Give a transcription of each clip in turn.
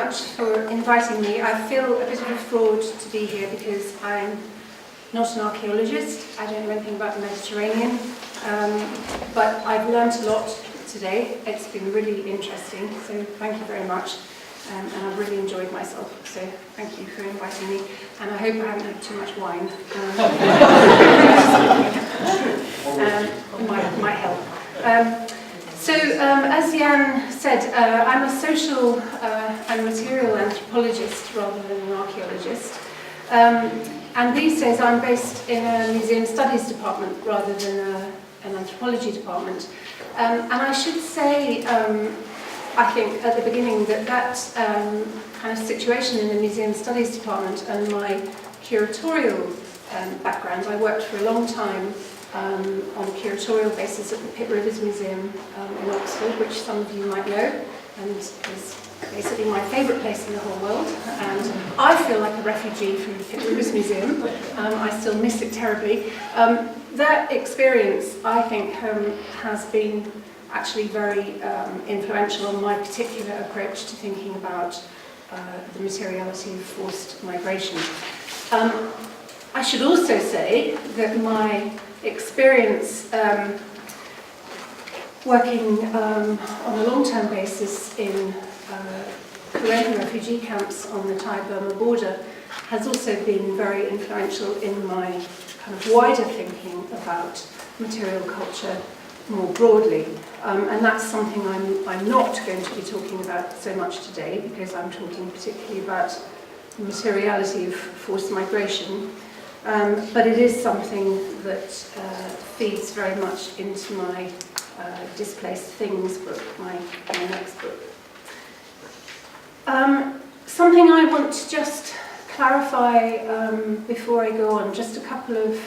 much for inviting me. I feel a bit of a fraud to be here because I'm not an archaeologist. I don't know anything about the Mediterranean, but I've learnt a lot today. It's been really interesting, so thank you very much. And I've really enjoyed myself, so thank you for inviting me. And I hope I haven't had too much wine. Might help. As Jan said, I'm a social and material anthropologist rather than an archaeologist. And these days I'm based in a museum studies department rather than an anthropology department. And I should say, I think at the beginning that kind of situation in the museum studies department and my curatorial background, I worked for a long time on a curatorial basis at the Pitt Rivers Museum in Oxford, which some of you might know, and is basically my favourite place in the whole world. And I feel like a refugee from the Pitt Rivers Museum. I still miss it terribly. That experience, I think, has been actually very influential on my particular approach to thinking about the materiality of forced migration. I should also say that my experience working on a long-term basis in Colloque refugee camps on the Thai-Burma border has also been very influential in my kind of wider thinking about material culture more broadly. And that's something I'm not going to be talking about so much today, because I'm talking particularly about the materiality of forced migration. But it is something that feeds very much into my Displaced Things book, my next book. Something I want to just clarify before I go on, just a couple of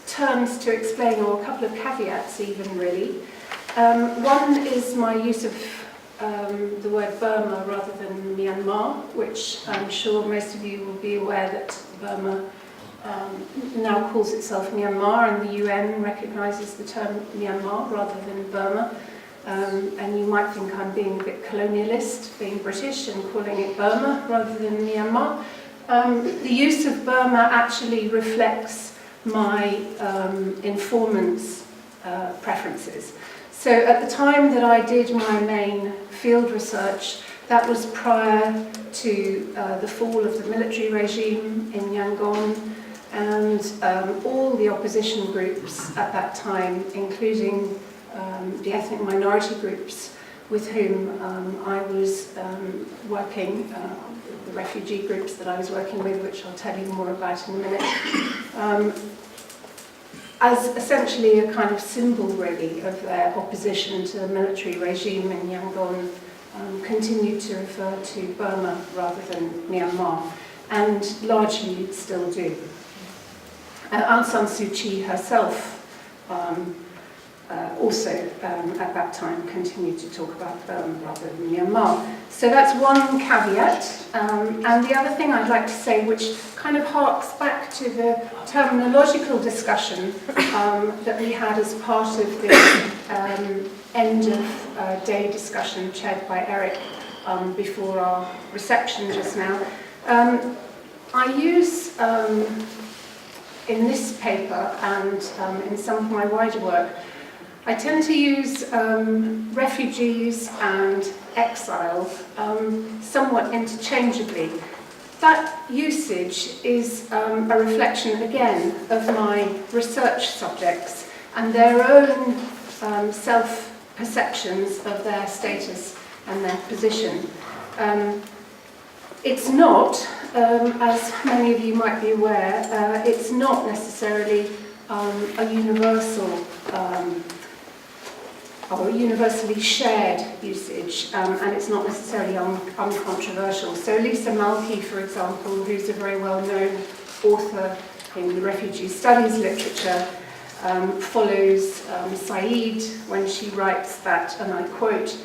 terms to explain, or a couple of caveats even, really. One is my use of the word Burma rather than Myanmar, which I'm sure most of you will be aware that Burma now calls itself Myanmar, and the UN recognises the term Myanmar rather than Burma. And you might think I'm being a bit colonialist, being British and calling it Burma rather than Myanmar. The use of Burma actually reflects my informant's preferences. So at the time that I did my main field research, that was prior to the fall of the military regime in Yangon, and all the opposition groups at that time, including the ethnic minority groups with whom I was working, the refugee groups that I was working with, which I'll tell you more about in a minute, as essentially a kind of symbol, really, of their opposition to the military regime in Yangon, continued to refer to Burma rather than Myanmar, and largely still do. Aung San Suu Kyi herself also at that time continued to talk about Burma rather than Myanmar. So that's one caveat. And the other thing I'd like to say, which kind of harks back to the terminological discussion that we had as part of the end of day discussion chaired by Eric before our reception just now. I use in this paper and in some of my wider work, I tend to use refugees and exile somewhat interchangeably. That usage is a reflection, again, of my research subjects and their own self-perceptions of their status and their position. It's not, as many of you might be aware, it's not necessarily a universal or universally shared usage, and it's not necessarily uncontroversial. So Lisa Malky, for example, who's a very well-known author in the refugee studies literature, follows Said when she writes that, and I quote,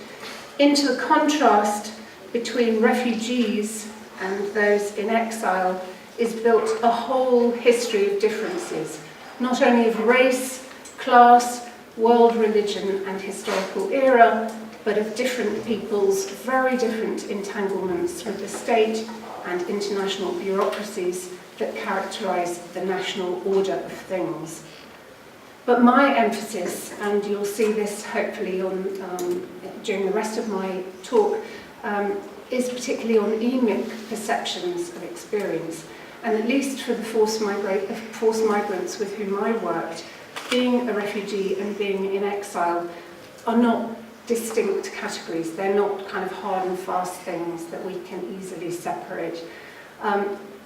"Into the contrast between refugees and those in exile is built a whole history of differences, not only of race, class, world religion and historical era, but of different peoples, very different entanglements with the state and international bureaucracies that characterize the national order of things. But my emphasis, and you'll see this hopefully during the rest of my talk, is particularly on emic perceptions of experience. And at least for the forced migrants with whom I worked, being a refugee and being in exile are not distinct categories. They're not kind of hard and fast things that we can easily separate.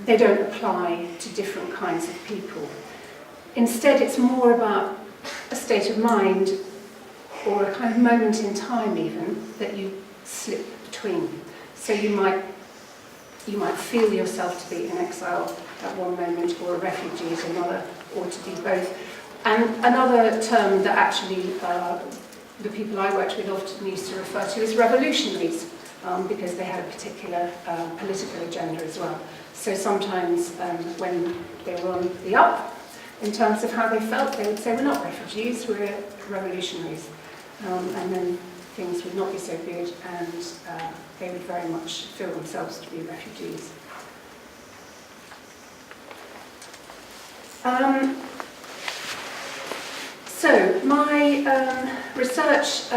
They don't apply to different kinds of people. Instead, it's more about a state of mind or a kind of moment in time even that you slip between. So you might feel yourself to be in exile at one moment or a refugee at another, or to be both. And another term that actually the people I worked with often used to refer to is revolutionaries, because they had a particular political agenda as well. So sometimes when they were on the up, in terms of how they felt, they would say, we're not refugees, we're revolutionaries. And then things would not be so good, and they would very much feel themselves to be refugees. So my research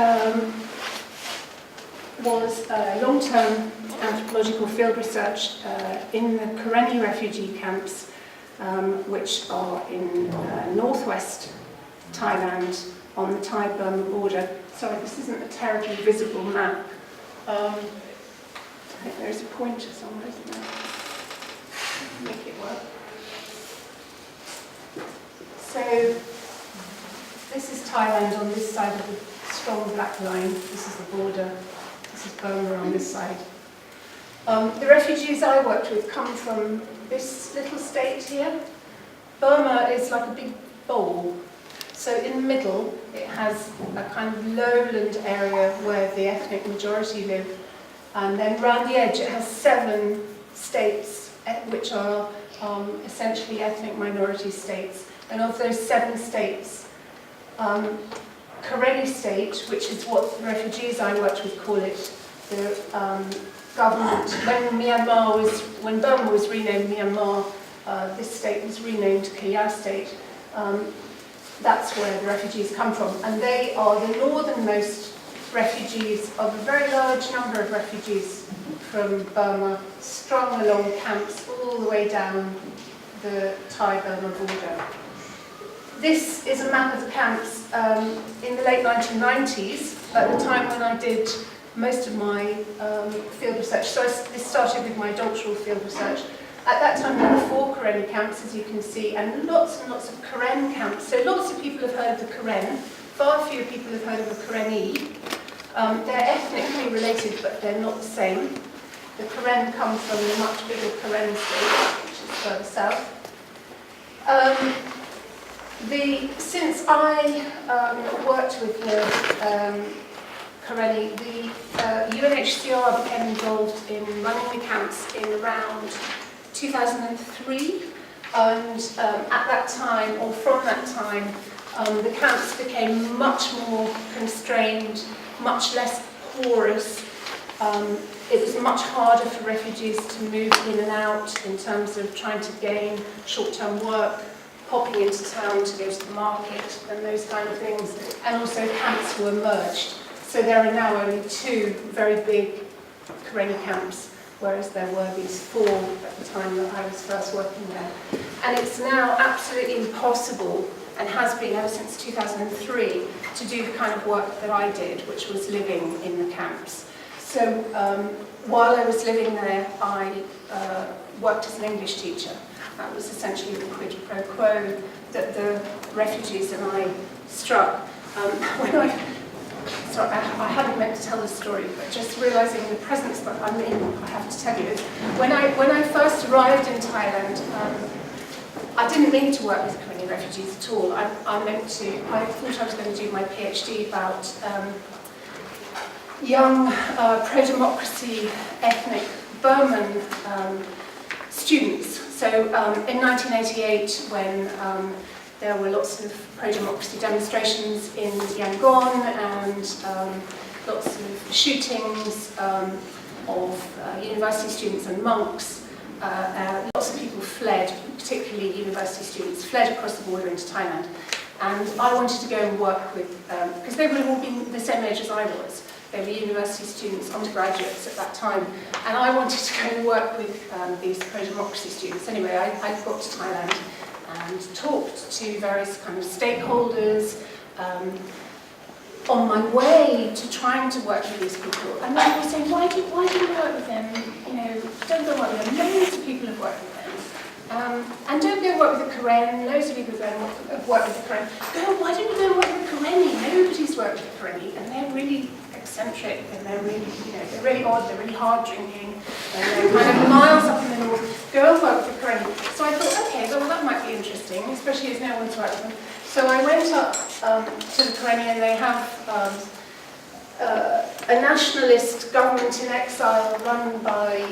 was long-term anthropological field research in the Kerry refugee camps, which are in northwest Thailand on the Thai-Burma border. Sorry, this isn't a terribly visible map. I think there's a pointer somewhere, isn't there? Make it work. So this is Thailand on this side of the strong black line. This is the border. This is Burma on this side. The refugees I worked with come from this little state here. Burma is like a big bowl. So in the middle, it has a kind of lowland area where the ethnic majority live. And then around the edge, it has 7 states, which are essentially ethnic minority states. And of those 7 states, Kerry state, which is what the refugees I worked with call it, the government, when Burma was renamed Myanmar, this state was renamed Kaya state. That's where the refugees come from. And they are the northernmost refugees of a very large number of refugees from Burma, strung along camps all the way down the Thai-Burma border. This is a map of the camps in the late 1990s, at the time when I did most of my field research. So this started with my doctoral field research. At that time, there were 4 Kerry camps, as you can see, and lots of Karen camps. So lots of people have heard of the Karen. Far fewer people have heard of the Kereni. They're ethnically related, but they're not the same. The Karen come from the much bigger Karen state, which is further south. Since I worked with the Kereni, the UNHCR became involved in running the camps in around 2003, and at that time, or from that time, the camps became much more constrained, much less porous. It was much harder for refugees to move in and out in terms of trying to gain short-term work, popping into town to go to the market, and those kind of things. And also camps were merged. So there are now only 2 very big Kerry camps, whereas there were these 4 at the time that I was first working there. And it's now absolutely impossible, and has been ever since 2003, to do the kind of work that I did, which was living in the camps. So while I was living there, I worked as an English teacher. That was essentially the quid pro quo that the refugees and I struck. Sorry, I hadn't meant to tell this story, but just realising the presence that I'm in, I have to tell you. When I first arrived in Thailand, I didn't mean to work with Kerry refugees at all. I thought I was going to do my PhD about young pro-democracy ethnic Burman students. So in 1988, when there were lots of pro-democracy demonstrations in Yangon, and lots of shootings of university students and monks. Lots of people fled, particularly university students, fled across the border into Thailand. And I wanted to go and work with, because they would have all been the same age as I was. They were university students, undergraduates at that time. And I wanted to go and work with these pro-democracy students. Anyway, I got to Thailand and talked to various kind of stakeholders on my way to trying to work with these people. And they were saying, why do you work with them? You know, don't go work with them. Loads of people have worked with them. And don't go work with the Karen. Loads of people have worked with the Karen. Why don't you go work with the Karenni? Nobody's worked with the Karenni. And they're really eccentric, and they're really, they're really odd, they're really hard drinking, and they're kind of miles up in the north. Go and work with the Kerry. So I thought, okay, well that might be interesting, especially as no one's worked with them. So I went up to the Kerry, and they have a nationalist government in exile run by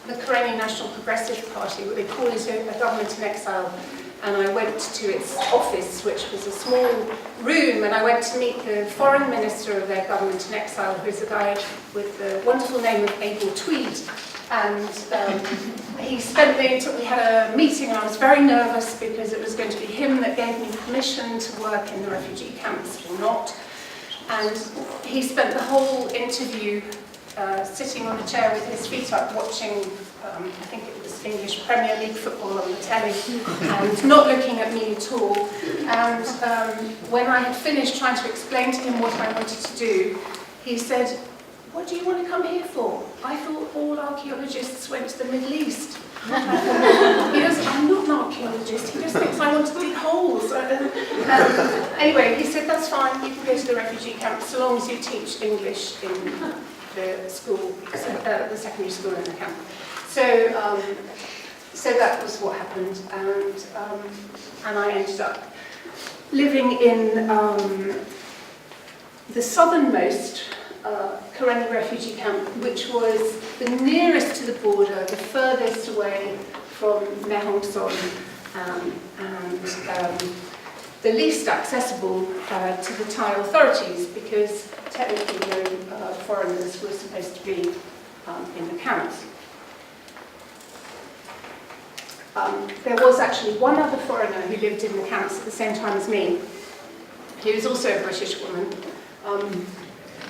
the Kerry National Progressive Party. What they call it a government in exile. And I went to its office, which was a small room, and I went to meet the foreign minister of their government in exile, who's a guy with the wonderful name of Abel Tweed. And we had a meeting, and I was very nervous because it was going to be him that gave me permission to work in the refugee camps or not. And he spent the whole interview sitting on a chair with his feet up, watching, I think it was English Premier League football on the telly, and not looking at me at all. And when I had finished trying to explain to him what I wanted to do, he said, "What do you want to come here for? I thought all archaeologists went to the Middle East." He goes, "I'm not an archaeologist, he just thinks I want to dig holes." Anyway, he said, "That's fine, you can go to the refugee camp so long as you teach English in the school, the secondary school in the camp." So that was what happened, and I ended up living in the southernmost Karenni refugee camp, which was the nearest to the border, the furthest away from Mae Son, and the least accessible to the Thai authorities, because technically no foreigners were supposed to be in the camps. There was actually one other foreigner who lived in the camps at the same time as me. He was also a British woman.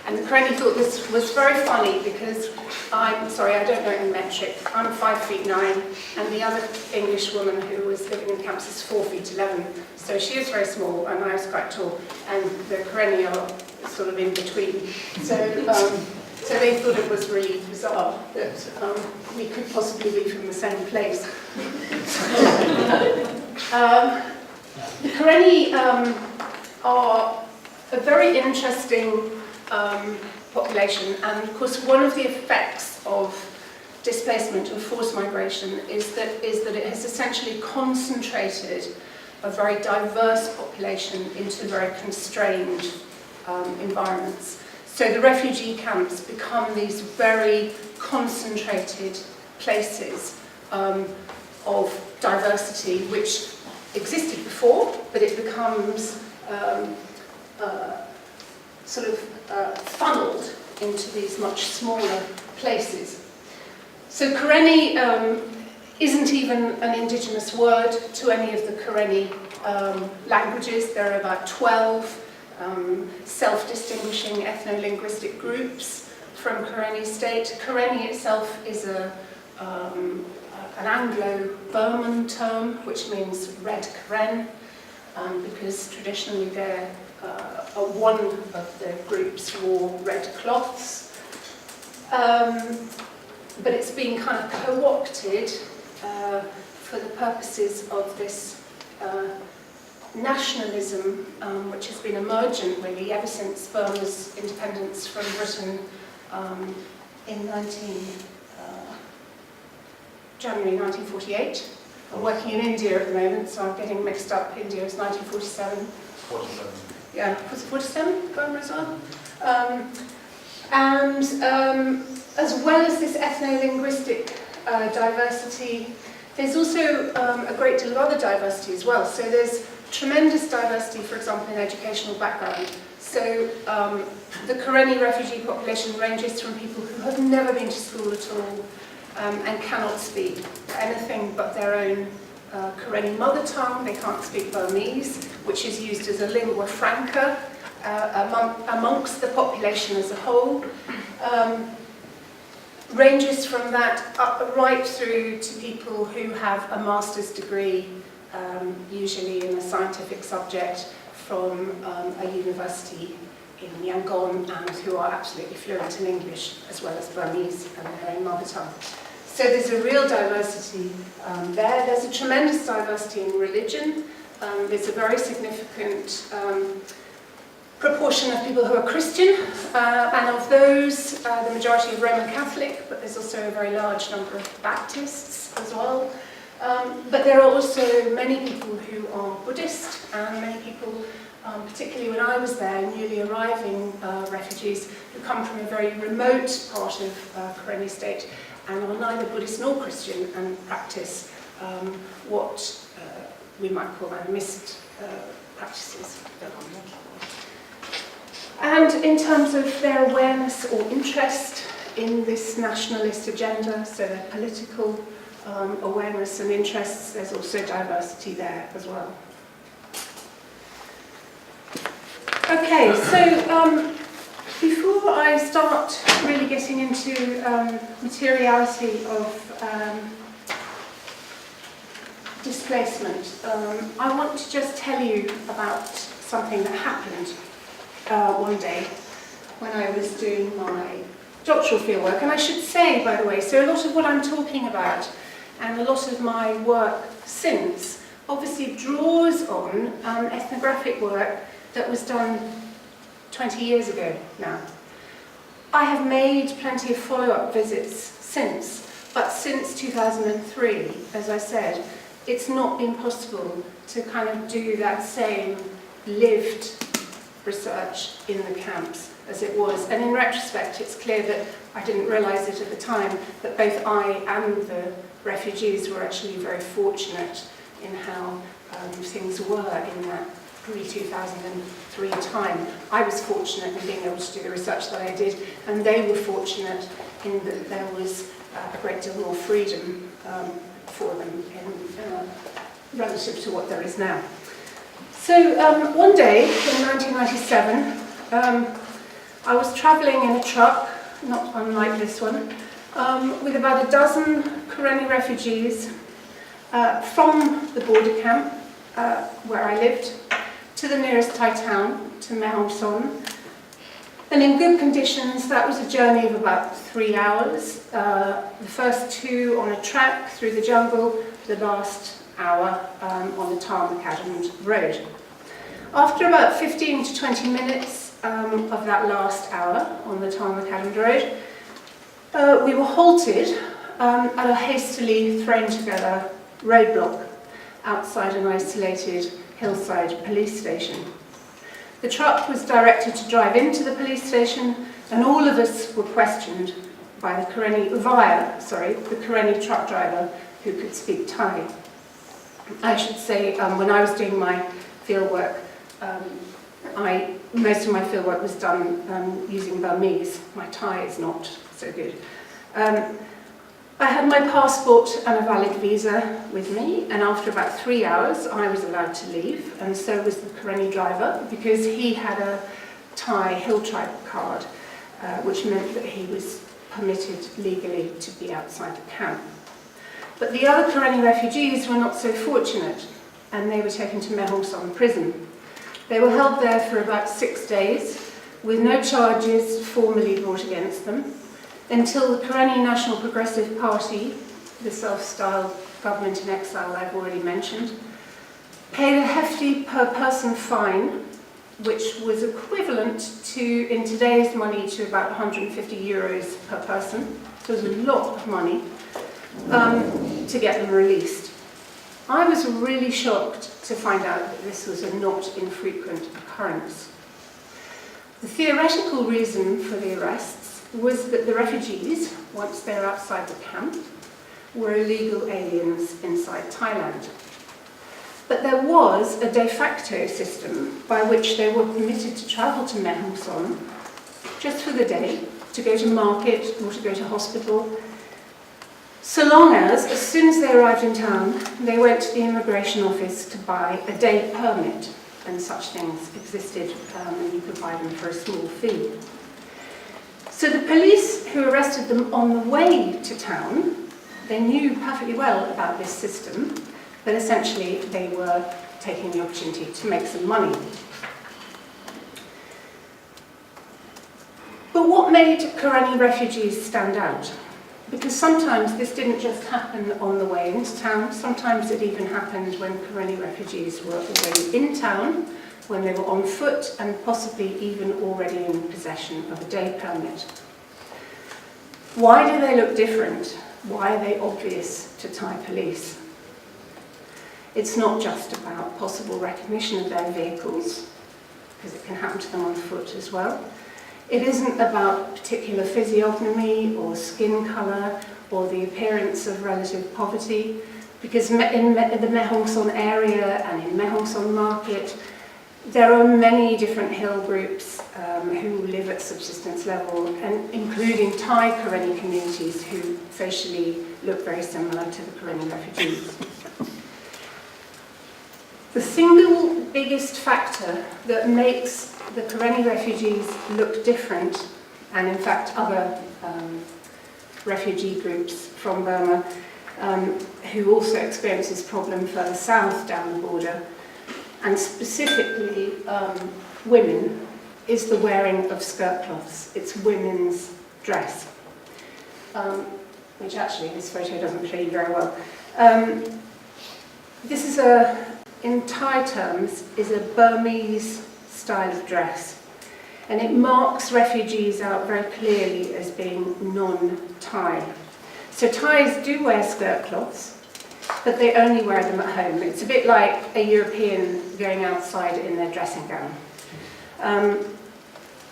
And the Karenni thought this was very funny because I'm sorry, I don't know in metric. I'm 5'9", and the other English woman who was living in the camps is 4'11". So she is very small, and I was quite tall, and the Karenni are sort of in between. So they thought it was really bizarre that we could possibly be from the same place. The Karenni are a very interesting population, and of course one of the effects of displacement or forced migration is that it has essentially concentrated a very diverse population into very constrained environments. So the refugee camps become these very concentrated places of diversity which existed before, but it becomes funneled into these much smaller places. So Karenni isn't even an indigenous word to any of the Karenni languages. There are about 12 self-distinguishing ethno-linguistic groups from Karenni state. Karenni itself is an Anglo-Burman term, which means red Karen, because traditionally one of the groups wore red cloths. But it's been kind of co-opted for the purposes of this nationalism, which has been emergent really ever since Burma's independence from Britain in January 1948. I'm working in India at the moment, so I'm getting mixed up. India is 1947. 47. Yeah, was it 47? Burma as well? And as well as this ethno-linguistic diversity, there's also a great deal of other diversity as well. So there's tremendous diversity, for example, in educational background. So the Karenni refugee population ranges from people who have never been to school at all and cannot speak anything but their own Karenni mother tongue. They can't speak Burmese, which is used as a lingua franca amongst the population as a whole. Ranges from that up right through to people who have a master's degree, usually in a scientific subject, from a university in Yangon, and who are absolutely fluent in English as well as Burmese and their own mother tongue. So there's a real diversity there. There's a tremendous diversity in religion. There's a very significant proportion of people who are Christian, and of those, the majority are Roman Catholic, but there's also a very large number of Baptists as well. But there are also many people who are Buddhist, and many people, particularly when I was there, newly arriving refugees who come from a very remote part of Karenni state and are neither Buddhist nor Christian and practice what we might call animist practices. And in terms of their awareness or interest in this nationalist agenda, so their political awareness and interests, there's also diversity there as well. Okay, so before I start really getting into materiality of displacement, I want to just tell you about something that happened one day when I was doing my doctoral fieldwork. And I should say, by the way, so a lot of what I'm talking about and a lot of my work since obviously draws on ethnographic work that was done 20 years ago now. I have made plenty of follow-up visits since, but since 2003, as I said, it's not been possible to kind of do that same lived research in the camps as it was. And in retrospect, it's clear that I didn't realise it at the time, that both I and the refugees were actually very fortunate in how things were in that pre-2003 time. I was fortunate in being able to do the research that I did, and they were fortunate in that there was a great deal more freedom for them in, relative to what there is now. So one day in 1997, I was travelling in a truck, not unlike this one, with about a dozen Karenni refugees from the border camp where I lived to the nearest Thai town, to Son. And in good conditions, that was a journey of about 3 hours. The first 2 on a track through the jungle, the last hour on the tar macadam road. After about 15 to 20 minutes of that last hour on the tar macadam road, we were halted at a hastily thrown together roadblock outside an isolated hillside police station. The truck was directed to drive into the police station, and all of us were questioned by the Karenni truck driver who could speak Thai. I should say, when I was doing my fieldwork, most of my fieldwork was done using Burmese. My Thai is not so good. I had my passport and a valid visa with me, and after about 3 hours I was allowed to leave, and so was the Karenni driver, because he had a Thai hill tribe card, which meant that he was permitted legally to be outside the camp. But the other Karenni refugees were not so fortunate, and they were taken to Son prison. They were held there for about 6 days, with no charges formally brought against them, until the Karenni National Progressive Party, the self-styled government in exile I've already mentioned, paid a hefty per-person fine, which was equivalent to, in today's money, to about 150 euros per person. So it was a lot of money to get them released. I was really shocked to find out that this was a not infrequent occurrence. The theoretical reason for the arrests was that the refugees, once they're outside the camp, were illegal aliens inside Thailand. But there was a de facto system by which they were permitted to travel to Mehongson just for the day, to go to market or to go to hospital, so long as soon as they arrived in town, they went to the immigration office to buy a day permit, and such things existed, and you could buy them for a small fee. So the police who arrested them on the way to town, they knew perfectly well about this system, but essentially they were taking the opportunity to make some money. But what made Karenni refugees stand out? Because sometimes this didn't just happen on the way into town, sometimes it even happened when Karenni refugees were already in town, when they were on foot and possibly even already in possession of a day permit. Why do they look different? Why are they obvious to Thai police? It's not just about possible recognition of their vehicles, because it can happen to them on foot as well. It isn't about particular physiognomy or skin colour or the appearance of relative poverty, because in the Mehongson area and in Mehongson market, there are many different hill groups who live at subsistence level, and including Thai Karenni communities who facially look very similar to the Karenni refugees. The single biggest factor that makes the Karenni refugees look different, and in fact other refugee groups from Burma who also experience this problem further south down the border, and specifically women, is the wearing of skirt cloths. It's women's dress, which actually this photo doesn't show you very well. This is in Thai terms, is a Burmese style of dress, and it marks refugees out very clearly as being non-Thai. So Thais do wear skirt cloths, but they only wear them at home. It's a bit like a European going outside in their dressing gown.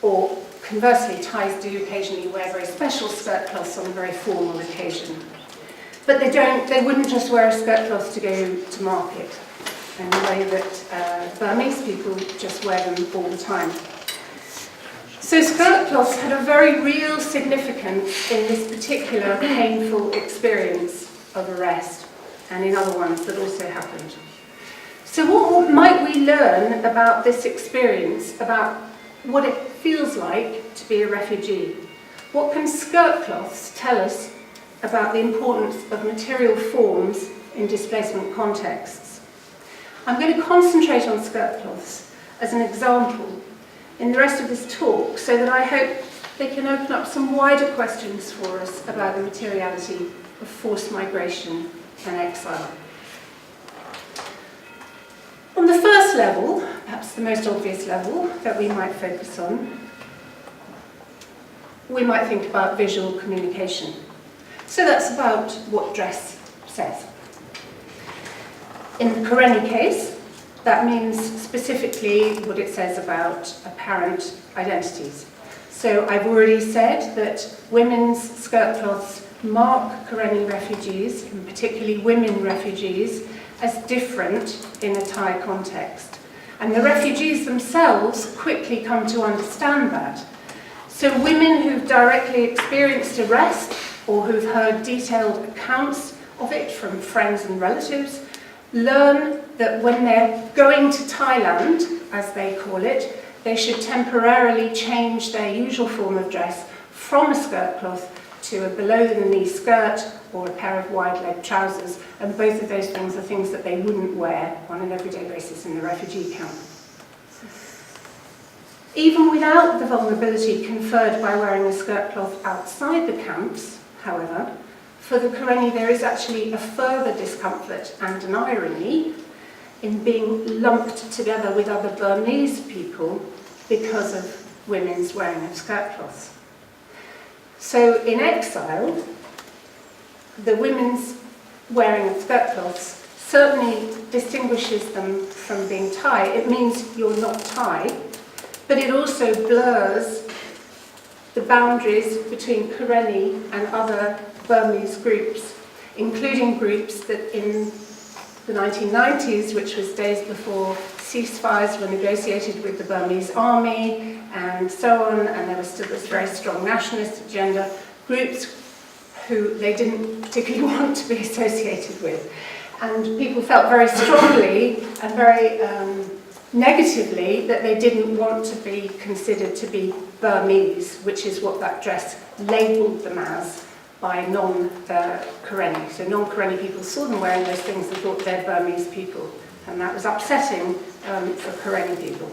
Or conversely, Thais do occasionally wear very special skirt cloths on a very formal occasion. But they wouldn't just wear a skirt cloth to go to market, in the way that Burmese people just wear them all the time. So skirt cloths had a very real significance in this particular painful experience of arrest, and in other ones that also happened. So what might we learn about this experience, about what it feels like to be a refugee? What can skirt cloths tell us about the importance of material forms in displacement contexts? I'm going to concentrate on skirt cloths as an example in the rest of this talk, so that I hope they can open up some wider questions for us about the materiality of forced migration and exile. On the first level, perhaps the most obvious level that we might focus on, we might think about visual communication. So that's about what dress says. In the Karenni case, that means specifically what it says about apparent identities. So I've already said that women's skirt cloths mark Karenni refugees, and particularly women refugees, as different in a Thai context. And the refugees themselves quickly come to understand that. So women who've directly experienced arrest, or who've heard detailed accounts of it from friends and relatives, learn that when they're going to Thailand, as they call it, they should temporarily change their usual form of dress from a skirt cloth to a below-the-knee skirt or a pair of wide-leg trousers, and both of those things are things that they wouldn't wear on an everyday basis in the refugee camp. Even without the vulnerability conferred by wearing a skirt cloth outside the camps, however, for the Karenni there is actually a further discomfort and an irony in being lumped together with other Burmese people because of women's wearing of skirt cloths. So in exile, the women's wearing of skirt cloths certainly distinguishes them from being Thai. It means you're not Thai, but it also blurs the boundaries between Karenni and other Burmese groups, including groups that in the 1990s, which was days before ceasefires were negotiated with the Burmese army and so on, and there was still this very strong nationalist agenda, groups who they didn't particularly want to be associated with. And people felt very strongly and very negatively that they didn't want to be considered to be Burmese, which is what that dress labelled them as by non-Karenni. So non-Karenni people saw them wearing those things and thought they're Burmese people, and that was upsetting for Karenni people.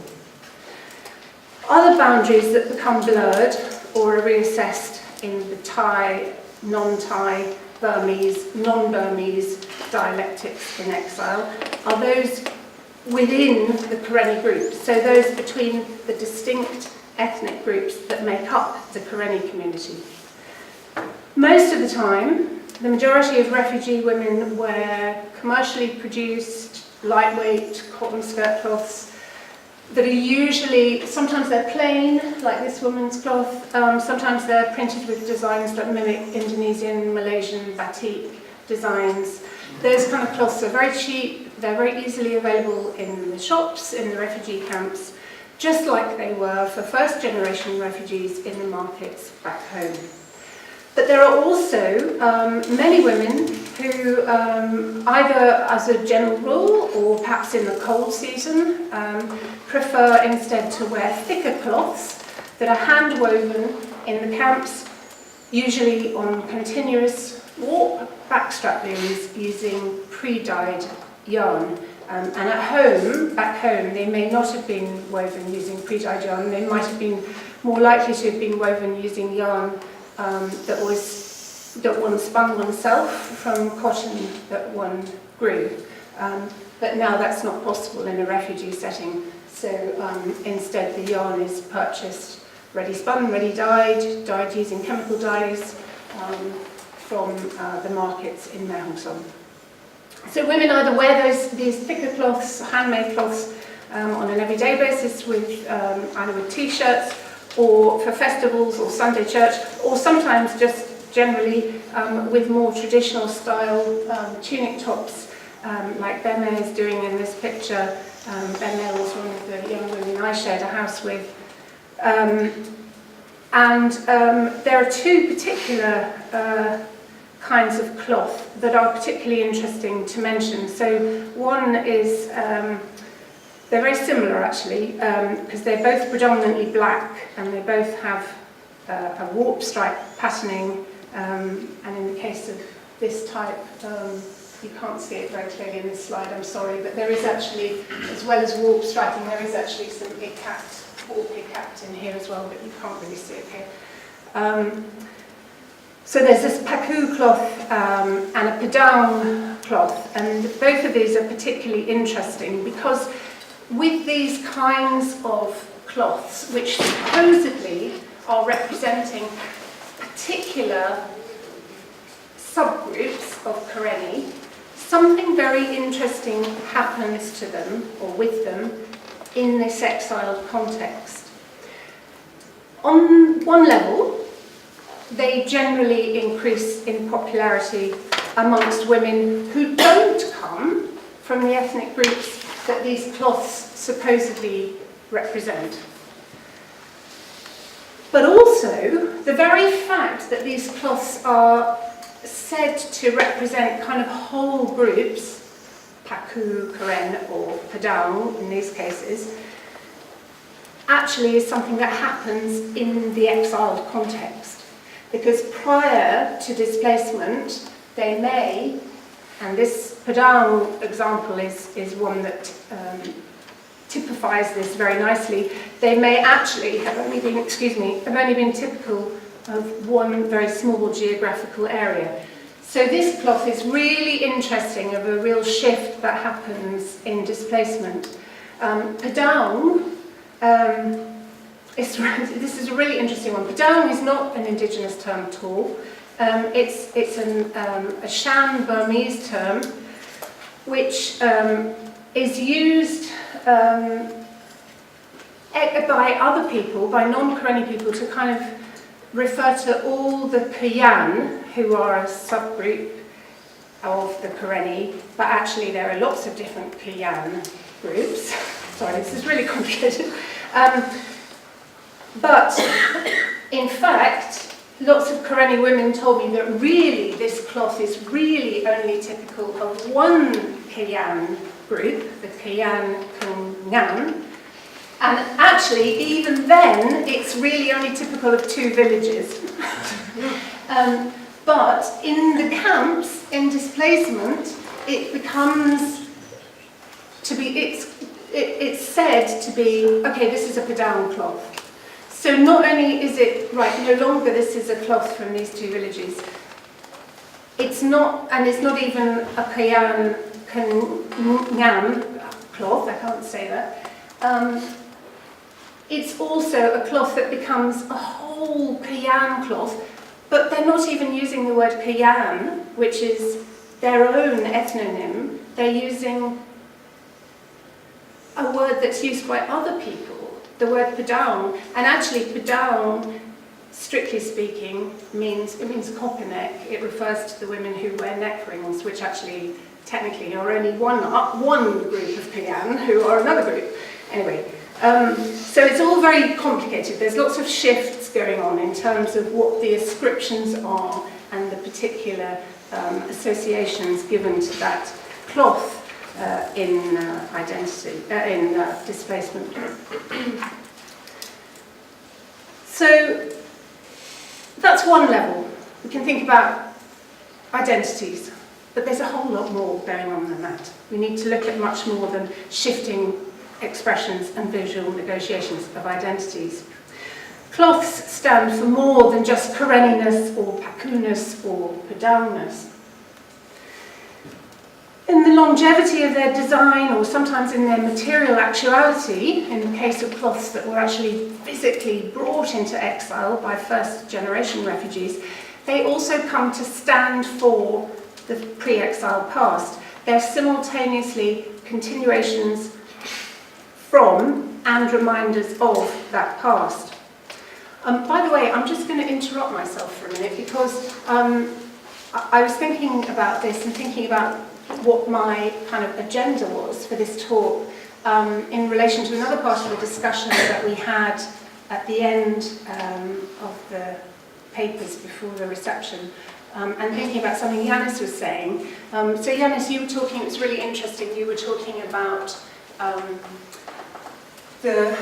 Other boundaries that become blurred or are reassessed in the Thai, non-Thai, Burmese, non-Burmese dialectics in exile are those within the Karenni groups, so those between the distinct ethnic groups that make up the Karenni community. Most of the time, the majority of refugee women wear commercially produced, lightweight cotton skirt cloths that are usually, sometimes they're plain, like this woman's cloth, sometimes they're printed with designs that mimic Indonesian, Malaysian batik designs. Those kind of cloths are very cheap, they're very easily available in the shops, in the refugee camps, just like they were for first-generation refugees in the markets back home. But there are also many women who, either as a general rule or perhaps in the cold season, prefer instead to wear thicker cloths that are hand-woven in the camps, usually on continuous warp backstrap looms using pre-dyed yarn. And at home, back home, they may not have been woven using pre-dyed yarn. They might have been more likely to have been woven using yarn that one spun oneself from cotton that one grew. But now that's not possible in a refugee setting. So instead the yarn is purchased ready spun, ready dyed, dyed using chemical dyes from the markets in Mehongsong. So women either wear these thicker cloths, handmade cloths, on an everyday basis with either with t-shirts or for festivals or Sunday church, or sometimes just generally with more traditional style tunic tops, like Beme is doing in this picture. Beme was one of the young women I shared a house with. There are two particular kinds of cloth that are particularly interesting to mention. So one is, they're very similar actually, because they're both predominantly black and they both have a warp stripe patterning, and in the case of this type, you can't see it very clearly in this slide, I'm sorry, but there is actually, as well as warp striping, there is actually some warp ikat in here as well, but you can't really see it here. So there's this paku cloth and a Padaung cloth, and both of these are particularly interesting because with these kinds of cloths, which supposedly are representing particular subgroups of Karenni, something very interesting happens to them, or with them, in this exiled context. On one level, they generally increase in popularity amongst women who don't come from the ethnic groups that these cloths supposedly represent. But also, the very fact that these cloths are said to represent kind of whole groups, Paku, Karen or Padaung in these cases, actually is something that happens in the exiled context. Because prior to displacement, they may, and this Padaung example is one that typifies this very nicely, they may actually have only been typical of one very small geographical area. So this cloth is really interesting, of a real shift that happens in displacement. Padaung, this is a really interesting one. Padaung is not an indigenous term at all. It's a Shan Burmese term, which is used by other people, by non-Karenni people, to kind of refer to all the Kayan, who are a subgroup of the Karenni, but actually there are lots of different Kayan groups. Sorry, this is really complicated. But in fact, lots of Karenni women told me that really this cloth is really only typical of one Kayan group, the Kayan Kungan, and actually even then it's really only typical of 2 villages. But in the camps, in displacement, it becomes to be, it's said to be, okay, this is a Padaung cloth. So not only is it, right, no longer this is a cloth from these 2 villages, it's not, and it's not even a Kayan Kungan cloth, I can't say that. It's also a cloth that becomes a whole Kayan cloth, but they're not even using the word Kayan, which is their own ethnonym. They're using a word that's used by other people, the word Padaung. And actually Padaung, strictly speaking, means copper neck. It refers to the women who wear neck rings, which actually technically are only one group of Kayan who are another group. Anyway, so it's all very complicated. There's lots of shifts going on in terms of what the ascriptions are and the particular associations given to that cloth in identity, in displacement. So that's one level. We can think about identities, but there's a whole lot more going on than that. We need to look at much more than shifting expressions and visual negotiations of identities. Cloths stand for more than just Karenniness or Pakuness or Padaungness. In the longevity of their design, or sometimes in their material actuality, in the case of cloths that were actually physically brought into exile by first-generation refugees, they also come to stand for the pre-exile past. They're simultaneously continuations from and reminders of that past. By the way, I'm just going to interrupt myself for a minute because I was thinking about this and thinking about what my kind of agenda was for this talk in relation to another part of the discussion that we had at the end of the papers before the reception, and thinking about something Yanis was saying. So Yanis, you were talking, it was really interesting, you were talking about the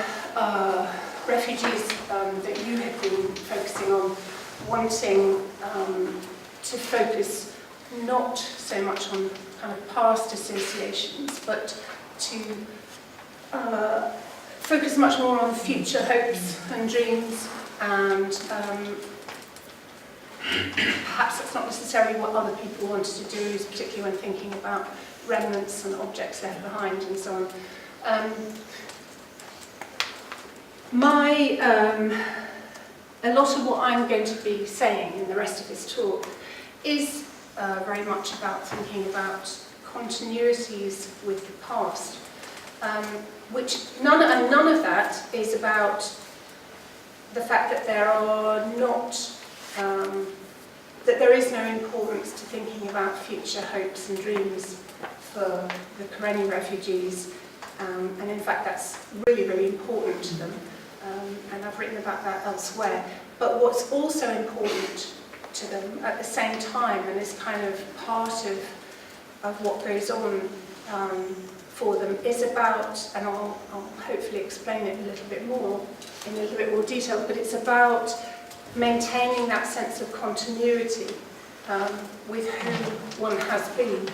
refugees that you had been focusing on, wanting to focus not so much on kind of past associations, but to focus much more on future hopes and dreams, and perhaps that's not necessarily what other people wanted to do, particularly when thinking about remnants and objects left behind and so on. A lot of what I'm going to be saying in the rest of this talk is very much about thinking about continuities with the past, which none of that is about the fact that there are not, that there is no importance to thinking about future hopes and dreams for the Karenni refugees, and in fact that's really, really important to them. And I've written about that elsewhere. But what's also important to them at the same time, and is kind of part of what goes on for them, is about, and I'll hopefully explain it a little bit more, in a little bit more detail, but it's about maintaining that sense of continuity with who one has been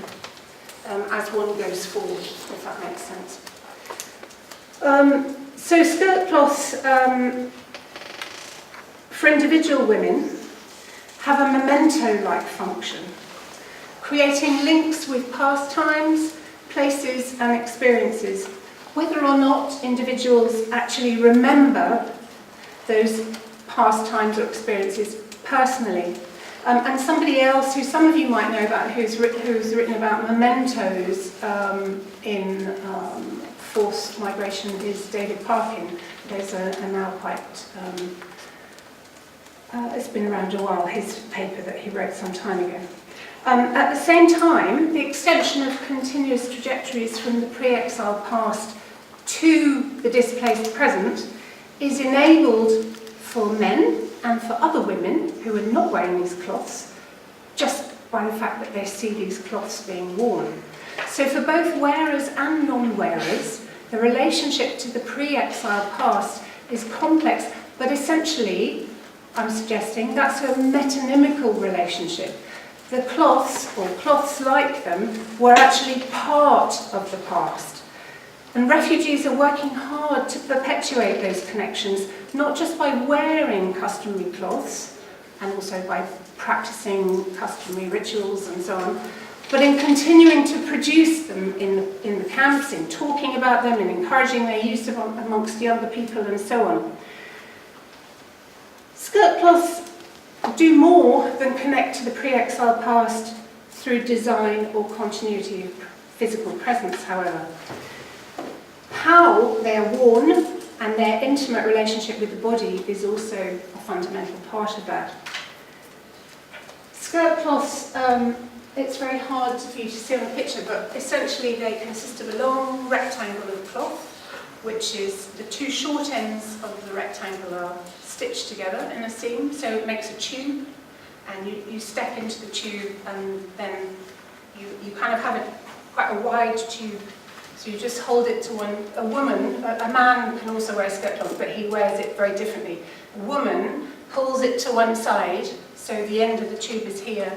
as one goes forward, if that makes sense. So skirt cloths for individual women have a memento-like function, creating links with past times, places and experiences, whether or not individuals actually remember those past times or experiences personally. And somebody else who some of you might know about, who's written about mementos in forced migration, is David Parkin. There's a now quite It's been around a while, his paper that he wrote some time ago. At the same time, the extension of continuous trajectories from the pre-exile past to the displaced present is enabled for men and for other women who are not wearing these cloths just by the fact that they see these cloths being worn. So for both wearers and non-wearers, the relationship to the pre-exile past is complex, but essentially, I'm suggesting, that's a metonymical relationship. The cloths, or cloths like them, were actually part of the past. And refugees are working hard to perpetuate those connections, not just by wearing customary cloths, and also by practicing customary rituals and so on, but in continuing to produce them in the camps, in talking about them, in encouraging their use of amongst younger people and so on. Skirt cloths do more than connect to the pre-exile past through design or continuity of physical presence, however. How they are worn and their intimate relationship with the body is also a fundamental part of that. Skirt cloths, it's very hard for you to see on the picture, but essentially they consist of a long rectangle of cloth, which is the two short ends of the rectangle are stitched together in a seam, so it makes a tube, and you step into the tube, and then you kind of have quite a wide tube, so you just hold it to one. A man can also wear a skirt cloth, but he wears it very differently. A woman pulls it to one side, so the end of the tube is here,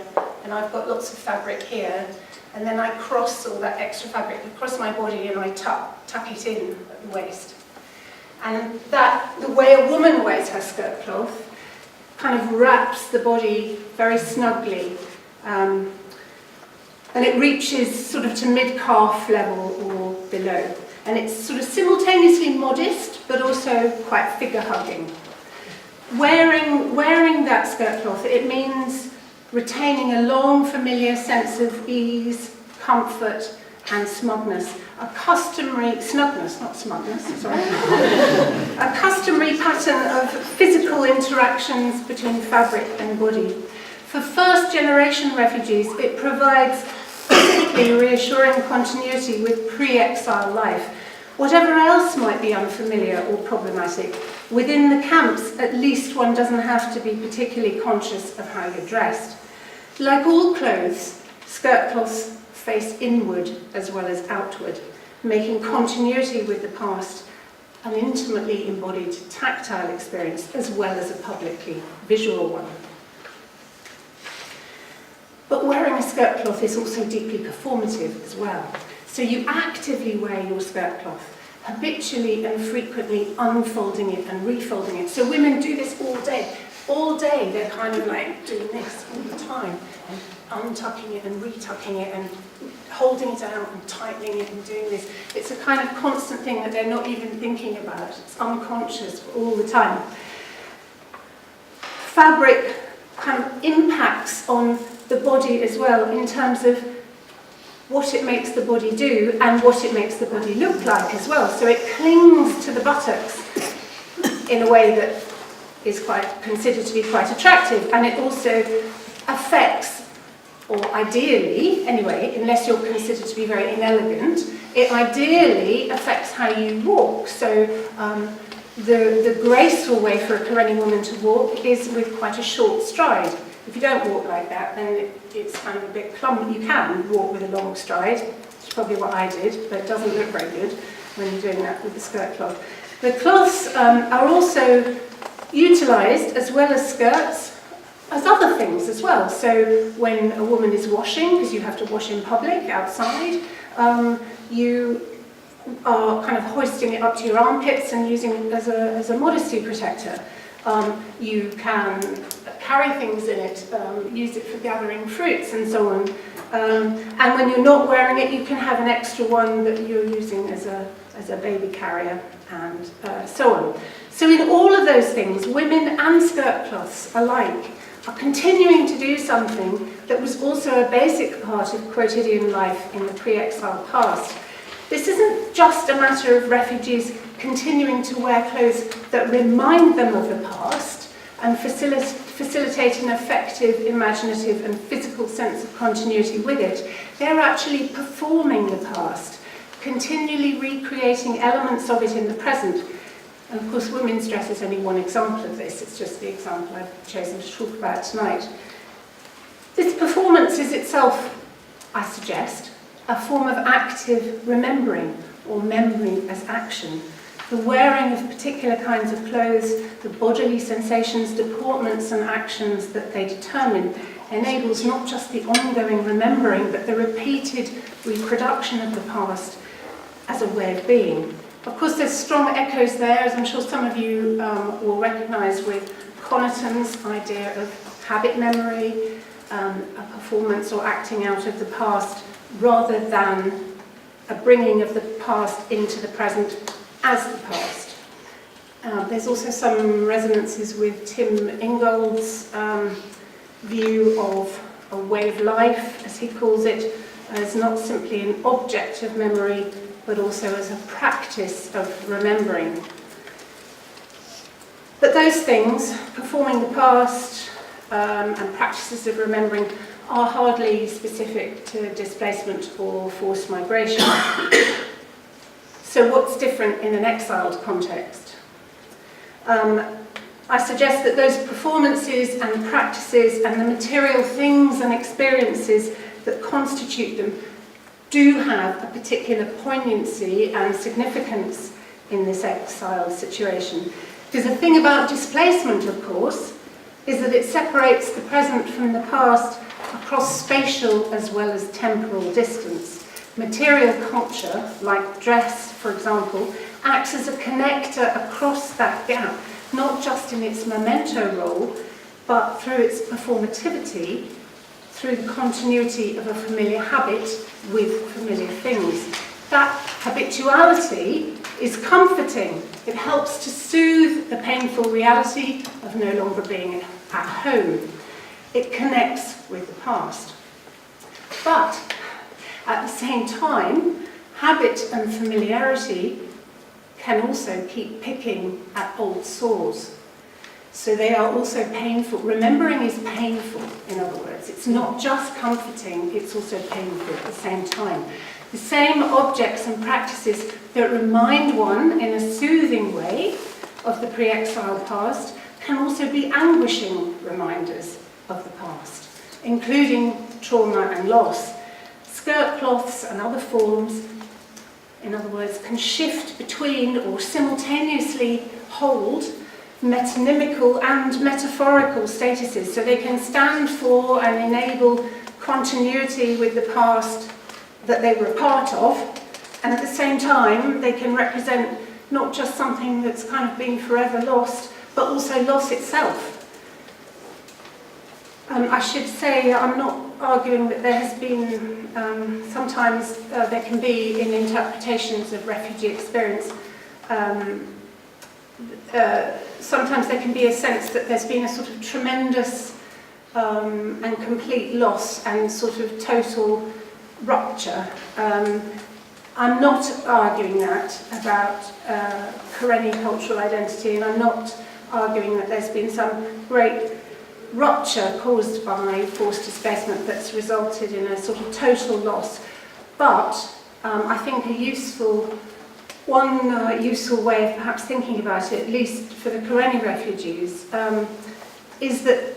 and I've got lots of fabric here, and then I cross all that extra fabric across my body, and I tuck it in at the waist. And the way a woman wears her skirt cloth kind of wraps the body very snugly, and it reaches sort of to mid-calf level or below. And it's sort of simultaneously modest, but also quite figure-hugging. Wearing that skirt cloth, it means retaining a long, familiar sense of ease, comfort, and smugness. A customary, snugness, not smugness, sorry. A customary pattern of physical interactions between fabric and body. For first-generation refugees, it provides physically reassuring continuity with pre-exile life. Whatever else might be unfamiliar or problematic, within the camps, at least one doesn't have to be particularly conscious of how you're dressed. Like all clothes, skirt cloths face inward as well as outward, making continuity with the past an intimately embodied tactile experience as well as a publicly visual one. But wearing a skirt cloth is also deeply performative as well. So you actively wear your skirt cloth, habitually and frequently unfolding it and refolding it. So women do this all day. All day they're kind of like doing this all the time, and untucking it and retucking it and holding it out and tightening it and doing this. It's a kind of constant thing that they're not even thinking about. It's unconscious all the time. Fabric kind of impacts on the body as well in terms of what it makes the body do and what it makes the body look like as well. So it clings to the buttocks in a way that is considered to be quite attractive, and it also affects, or ideally, anyway, unless you're considered to be very inelegant, it ideally affects how you walk. So the graceful way for a Karenni woman to walk is with quite a short stride. If you don't walk like that, then it's kind of a bit clumsy. You can walk with a long stride, which is probably what I did, but it doesn't look very good when you're doing that with the skirt cloth. The cloths are also utilised, as well as skirts, as other things as well. So when a woman is washing, because you have to wash in public, outside, you are kind of hoisting it up to your armpits and using it as a modesty protector. You can carry things in it, use it for gathering fruits and so on. And when you're not wearing it, you can have an extra one that you're using as a baby carrier and so on. So in all of those things, women and skirt cloths alike are continuing to do something that was also a basic part of quotidian life in the pre-exile past. This isn't just a matter of refugees continuing to wear clothes that remind them of the past and facilitate an effective, imaginative and physical sense of continuity with it, they're actually performing the past, continually recreating elements of it in the present. And of course, women's dress is only one example of this. It's just the example I've chosen to talk about tonight. This performance is itself, I suggest, a form of active remembering, or memory as action. The wearing of particular kinds of clothes, the bodily sensations, deportments and actions that they determine enables not just the ongoing remembering, but the repeated reproduction of the past as a way of being. Of course, there's strong echoes there, as I'm sure some of you will recognise with Connaughton's idea of habit memory, a performance or acting out of the past, rather than a bringing of the past into the present as the past. There's also some resonances with Tim Ingold's view of a way of life, as he calls it, as not simply an object of memory, but also as a practice of remembering. But those things, performing the past and practices of remembering, are hardly specific to displacement or forced migration. So what's different in an exiled context? I suggest that those performances and practices and the material things and experiences that constitute them do have a particular poignancy and significance in this exiled situation. Because the thing about displacement, of course, is that it separates the present from the past across spatial as well as temporal distance. Material culture, like dress, for example, acts as a connector across that gap, not just in its memento role, but through its performativity, through the continuity of a familiar habit with familiar things. That habituality is comforting. It helps to soothe the painful reality of no longer being at home. It connects with the past. But at the same time, habit and familiarity can also keep picking at old sores. So they are also painful. Remembering is painful, in other words. It's not just comforting, it's also painful at the same time. The same objects and practices that remind one in a soothing way of the pre-exile past can also be anguishing reminders of the past, including trauma and loss. Skirt cloths and other forms, in other words, can shift between or simultaneously hold metonymical and metaphorical statuses, so they can stand for and enable continuity with the past that they were a part of, and at the same time they can represent not just something that's kind of been forever lost, but also loss itself. I should say I'm not arguing that there has been, sometimes there can be in interpretations of refugee experience, sometimes there can be a sense that there's been a sort of tremendous and complete loss and sort of total rupture. I'm not arguing that about Karenni cultural identity, and I'm not arguing that there's been some great rupture caused by forced displacement that's resulted in a sort of total loss. But I think one useful way of perhaps thinking about it, at least for the Karenni refugees, is that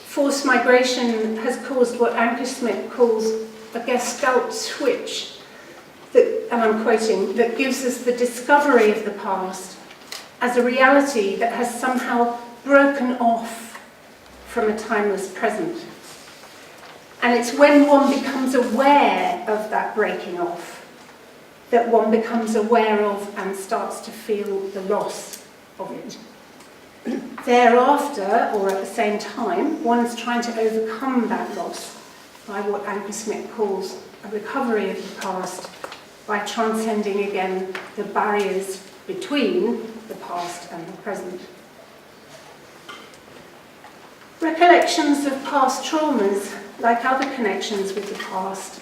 forced migration has caused what Anker Smith calls a gestalt switch, that, and I'm quoting, that gives us the discovery of the past as a reality that has somehow broken off from a timeless present. And it's when one becomes aware of that breaking off that one becomes aware of and starts to feel the loss of it. Thereafter, or at the same time, one's trying to overcome that loss by what Anker Smith calls a recovery of the past, by transcending again the barriers between the past and the present. Recollections of past traumas, like other connections with the past,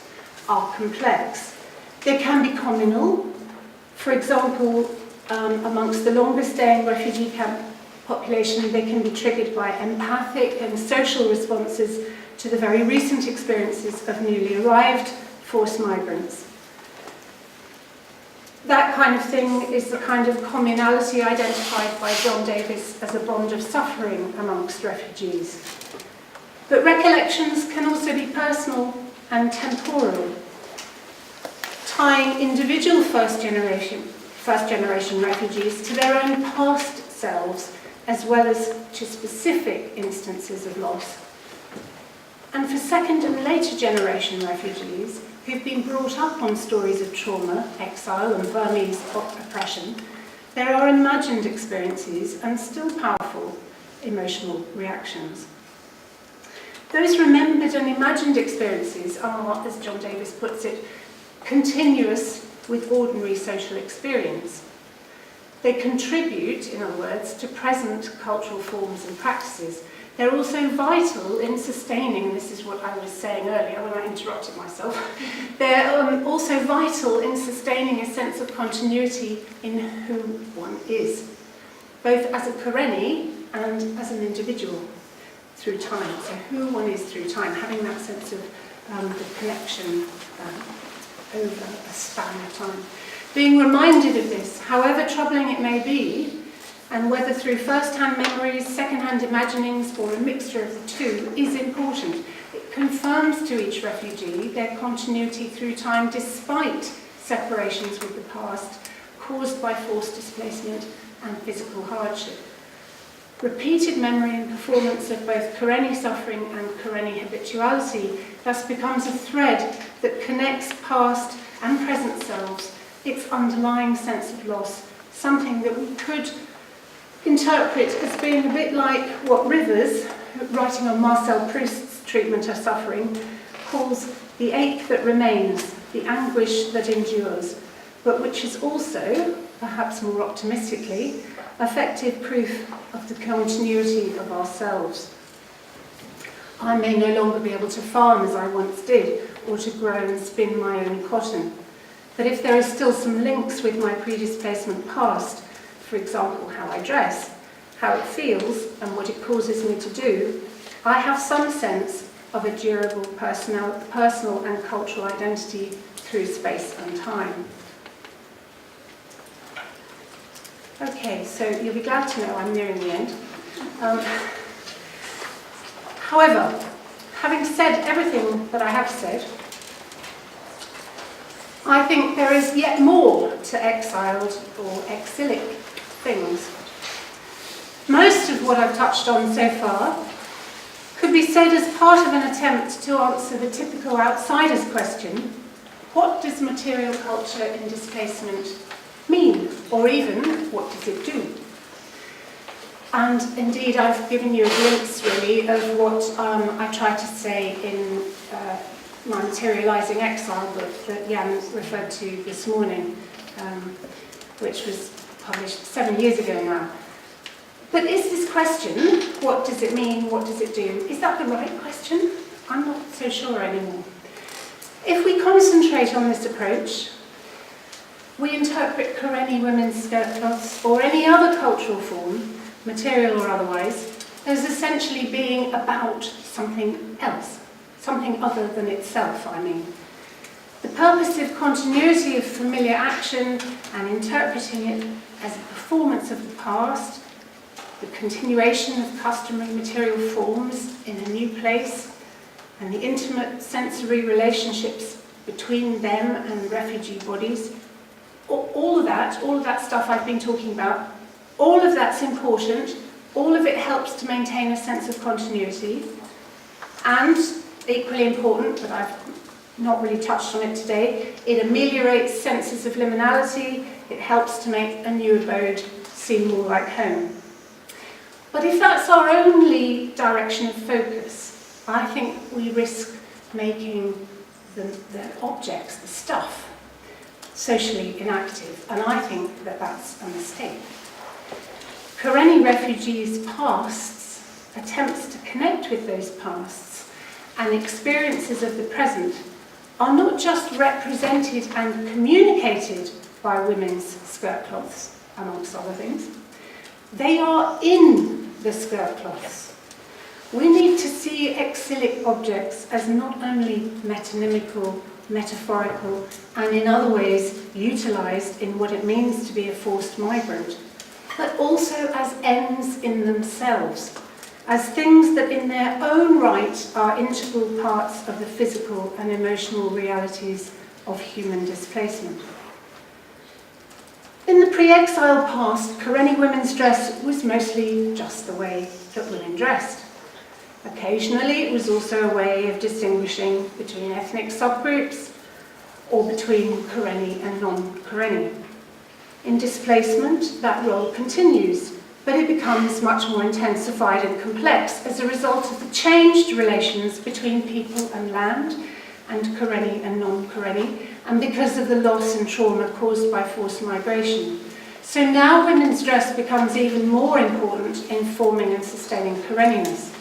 are complex. They can be communal. For example, amongst the longest staying refugee camp population, they can be triggered by empathic and social responses to the very recent experiences of newly arrived forced migrants. That kind of thing is the kind of communality identified by John Davis as a bond of suffering amongst refugees. But recollections can also be personal and temporal, tying individual first generation refugees to their own past selves, as well as to specific instances of loss. And for second and later generation refugees who've been brought up on stories of trauma, exile and Burmese oppression, there are imagined experiences and still powerful emotional reactions. Those remembered and imagined experiences are, as John Davis puts it, continuous with ordinary social experience. They contribute, in other words, to present cultural forms and practices. They're also vital in sustaining, and this is what I was saying earlier when I interrupted myself, they're also vital in sustaining a sense of continuity in who one is, both as a Karenni and as an individual through time. So who one is through time, having that sense of the connection over a span of time. Being reminded of this, however troubling it may be, and whether through first-hand memories, second-hand imaginings, or a mixture of the two, is important. It confirms to each refugee their continuity through time despite separations with the past caused by forced displacement and physical hardship. Repeated memory and performance of both Karenni suffering and Karenni habituality thus becomes a thread that connects past and present selves, its underlying sense of loss, something that we could interpret as being a bit like what Rivers, writing on Marcel Proust's treatment of suffering, calls the ache that remains, the anguish that endures, but which is also, perhaps more optimistically, effective proof of the continuity of ourselves. I may no longer be able to farm as I once did, or to grow and spin my own cotton, but if there are still some links with my pre-displacement past, for example, how I dress, how it feels, and what it causes me to do, I have some sense of a durable personal and cultural identity through space and time. Okay, so you'll be glad to know I'm nearing the end. However, having said everything that I have said, I think there is yet more to exiled or exilic things. Most of what I've touched on so far could be said as part of an attempt to answer the typical outsider's question, what does material culture in displacement mean? Or even, what does it do? And indeed, I've given you a glimpse, really, of what I tried to say in my Materialising Exile book that Jan referred to this morning, which was published 7 years ago now. But is this question, what does it mean, what does it do, is that the right question? I'm not so sure anymore. If we concentrate on this approach, we interpret Karenni women's skirt cloths or any other cultural form, material or otherwise, as essentially being about something else, something other than itself, I mean. The purposive continuity of familiar action and interpreting it as a performance of the past, the continuation of customary material forms in a new place, and the intimate sensory relationships between them and refugee bodies, all of that stuff I've been talking about, all of that's important, all of it helps to maintain a sense of continuity, and equally important, but I've not really touched on it today, it ameliorates senses of liminality, it helps to make a new abode seem more like home. But if that's our only direction of focus, I think we risk making the objects, the stuff, socially inactive, and I think that that's a mistake. Karenni refugees' pasts, attempts to connect with those pasts, and experiences of the present are not just represented and communicated by women's skirt cloths, amongst other things. They are in the skirt cloths. We need to see exilic objects as not only metonymical, metaphorical, and in other ways utilised in what it means to be a forced migrant, but also as ends in themselves, as things that in their own right are integral parts of the physical and emotional realities of human displacement. In the pre-exile past, Karenni women's dress was mostly just the way that women dressed. Occasionally, it was also a way of distinguishing between ethnic subgroups or between Karenni and non-Karenni. In displacement, that role continues, but it becomes much more intensified and complex as a result of the changed relations between people and land, and Karenni and non-Karenni, and because of the loss and trauma caused by forced migration. So now women's dress becomes even more important in forming and sustaining Karenniness.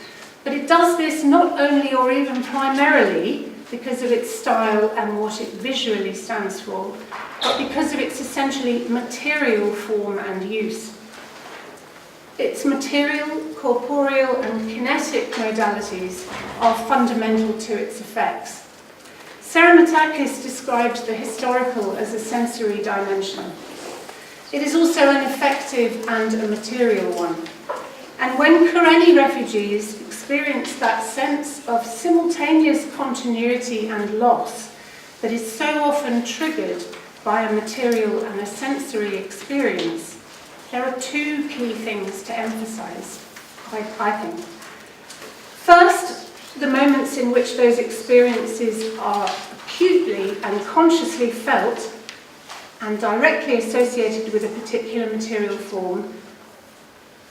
But it does this not only or even primarily because of its style and what it visually stands for, but because of its essentially material form and use. Its material, corporeal and kinetic modalities are fundamental to its effects. Saramatakis described the historical as a sensory dimension. It is also an affective and a material one. And when Karenni refugees experience that sense of simultaneous continuity and loss that is so often triggered by a material and a sensory experience, there are two key things to emphasize, I think. First, the moments in which those experiences are acutely and consciously felt and directly associated with a particular material form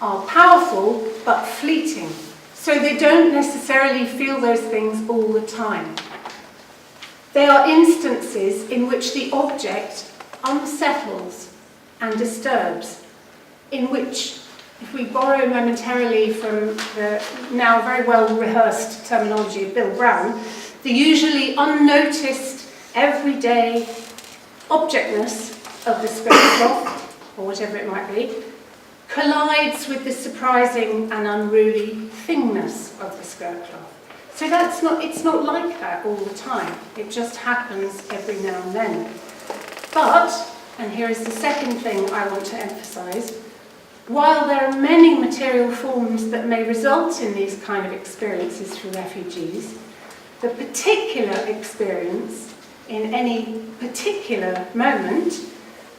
are powerful but fleeting, so they don't necessarily feel those things all the time. They are instances in which the object unsettles and disturbs, in which, if we borrow momentarily from the now very well-rehearsed terminology of Bill Brown, the usually unnoticed, everyday objectness of the skirt cloth, or whatever it might be, collides with the surprising and unruly thingness of the skirt cloth. So it's not like that all the time. It just happens every now and then. But, and here is the second thing I want to emphasize, while there are many material forms that may result in these kind of experiences for refugees, the particular experience in any particular moment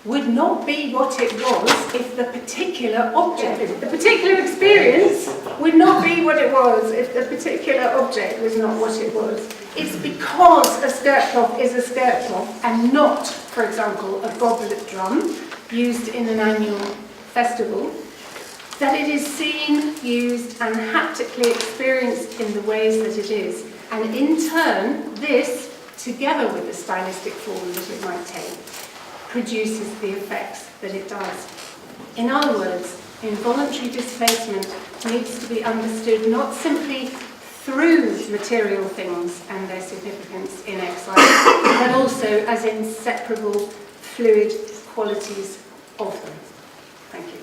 would not be what it was if the particular object, the particular experience would not be what it was if the particular object was not what it was. It's because a skirt cloth is a skirt cloth and not, for example, a goblet drum used in an annual festival, that it is seen, used and haptically experienced in the ways that it is. And in turn, this, together with the stylistic form that it might take, produces the effects that it does. In other words, involuntary displacement needs to be understood not simply through material things and their significance in exile, but also as inseparable, fluid qualities of them. Thank you.